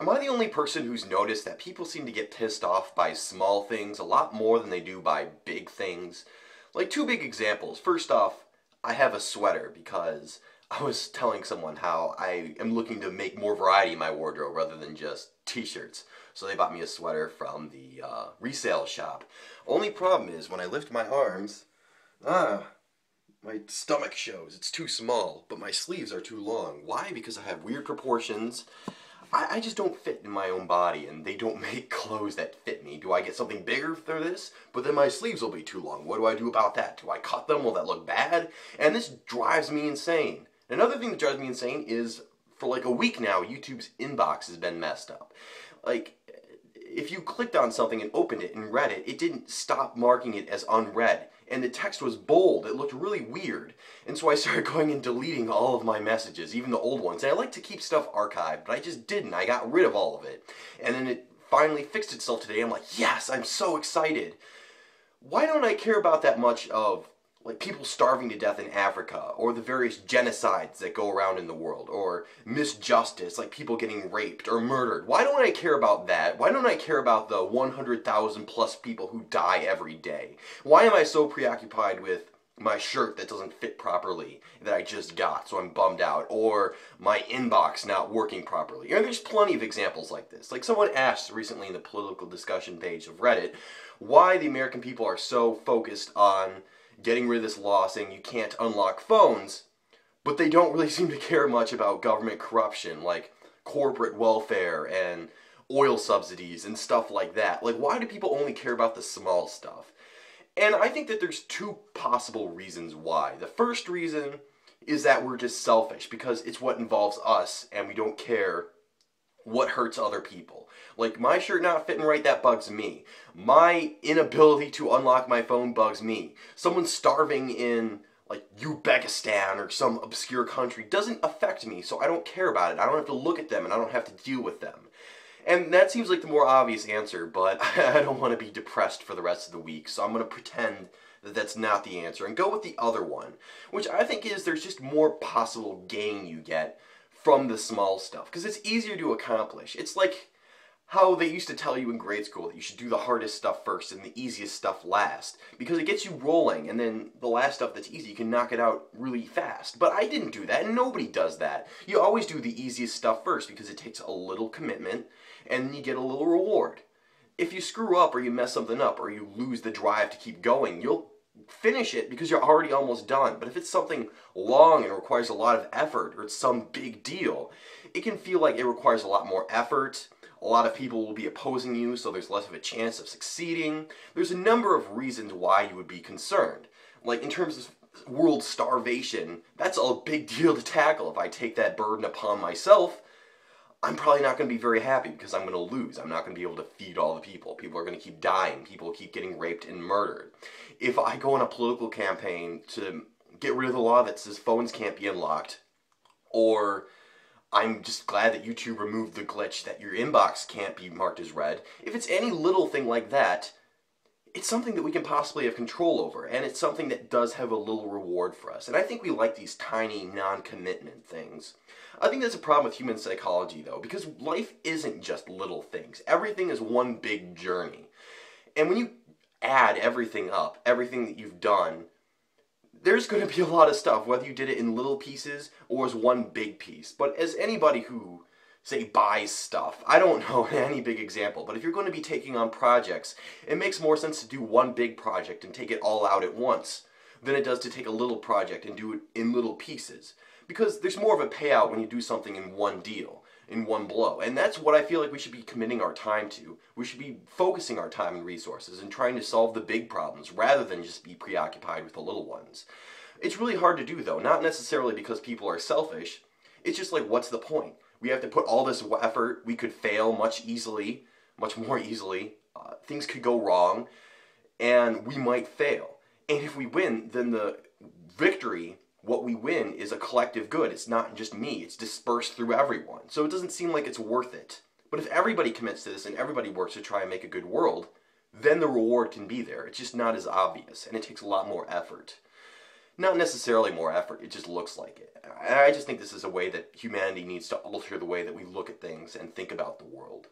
Am I the only person who's noticed that people seem to get pissed off by small things a lot more than they do by big things? Like two big examples. First off, I have a sweater because I was telling someone how I am looking to make more variety in my wardrobe rather than just t-shirts. So they bought me a sweater from the resale shop. Only problem is when I lift my arms, my stomach shows. It's too small, but my sleeves are too long. Why? Because I have weird proportions. I just don't fit in my own body, and they don't make clothes that fit me. Do I get something bigger for this? But then my sleeves will be too long. What do I do about that? Do I cut them? Will that look bad? And this drives me insane. Another thing that drives me insane is, for like a week now, YouTube's inbox has been messed up. Like, if you clicked on something and opened it and read it, it didn't stop marking it as unread. And the text was bold. It looked really weird. And so I started going and deleting all of my messages, even the old ones. And I like to keep stuff archived, but I just didn't. I got rid of all of it. And then it finally fixed itself today. I'm like, yes, I'm so excited. Why don't I care about that much of like people starving to death in Africa, or the various genocides that go around in the world, or misjustice, like people getting raped or murdered? Why don't I care about that? Why don't I care about the 100,000 plus people who die every day? Why am I so preoccupied with my shirt that doesn't fit properly that I just got, so I'm bummed out, or my inbox not working properly? And there's plenty of examples like this. Like someone asked recently in the political discussion page of Reddit why the American people are so focused on getting rid of this law saying you can't unlock phones, but they don't really seem to care much about government corruption, like corporate welfare and oil subsidies and stuff like that. Like, why do people only care about the small stuff? And I think that there's two possible reasons why. The first reason is that we're just selfish because it's what involves us and we don't care what hurts other people. Like my shirt not fitting right, that bugs me. My inability to unlock my phone bugs me. Someone starving in like Uzbekistan or some obscure country doesn't affect me, so I don't care about it. I don't have to look at them and I don't have to deal with them. And that seems like the more obvious answer, but I don't want to be depressed for the rest of the week, so I'm going to pretend that that's not the answer and go with the other one, which I think is there's just more possible gain you get from the small stuff, because it's easier to accomplish. It's like how they used to tell you in grade school that you should do the hardest stuff first and the easiest stuff last, because it gets you rolling, and then the last stuff that's easy, you can knock it out really fast. But I didn't do that, and nobody does that. You always do the easiest stuff first, because it takes a little commitment, and you get a little reward. If you screw up, or you mess something up, or you lose the drive to keep going, you'll finish it because you're already almost done. But if it's something long and requires a lot of effort, or it's some big deal, it can feel like it requires a lot more effort. A lot of people will be opposing you, so there's less of a chance of succeeding. There's a number of reasons why you would be concerned. Like in terms of world starvation, that's a big deal to tackle. If I take that burden upon myself, I'm probably not going to be very happy because I'm going to lose. I'm not going to be able to feed all the people. People are going to keep dying. People keep getting raped and murdered. If I go on a political campaign to get rid of the law that says phones can't be unlocked, or I'm just glad that YouTube removed the glitch that your inbox can't be marked as read, if it's any little thing like that, it's something that we can possibly have control over, and it's something that does have a little reward for us. And I think we like these tiny, non-commitment things. I think that's a problem with human psychology, though, because life isn't just little things. Everything is one big journey. And when you add everything up, everything that you've done, there's going to be a lot of stuff, whether you did it in little pieces or as one big piece. But as anybody who, say, buys stuff, I don't know any big example, but if you're going to be taking on projects, it makes more sense to do one big project and take it all out at once than it does to take a little project and do it in little pieces. Because there's more of a payout when you do something in one deal, in one blow. And that's what I feel like we should be committing our time to. We should be focusing our time and resources and trying to solve the big problems rather than just be preoccupied with the little ones. It's really hard to do, though, not necessarily because people are selfish. It's just like, what's the point? We have to put all this effort. We could fail much more easily. Things could go wrong, and we might fail. And if we win, then the victory, what we win, is a collective good. It's not just me. It's dispersed through everyone. So it doesn't seem like it's worth it. But if everybody commits to this and everybody works to try and make a good world, then the reward can be there. It's just not as obvious, and it takes a lot more effort. Not necessarily more effort, it just looks like it. And I just think this is a way that humanity needs to alter the way that we look at things and think about the world.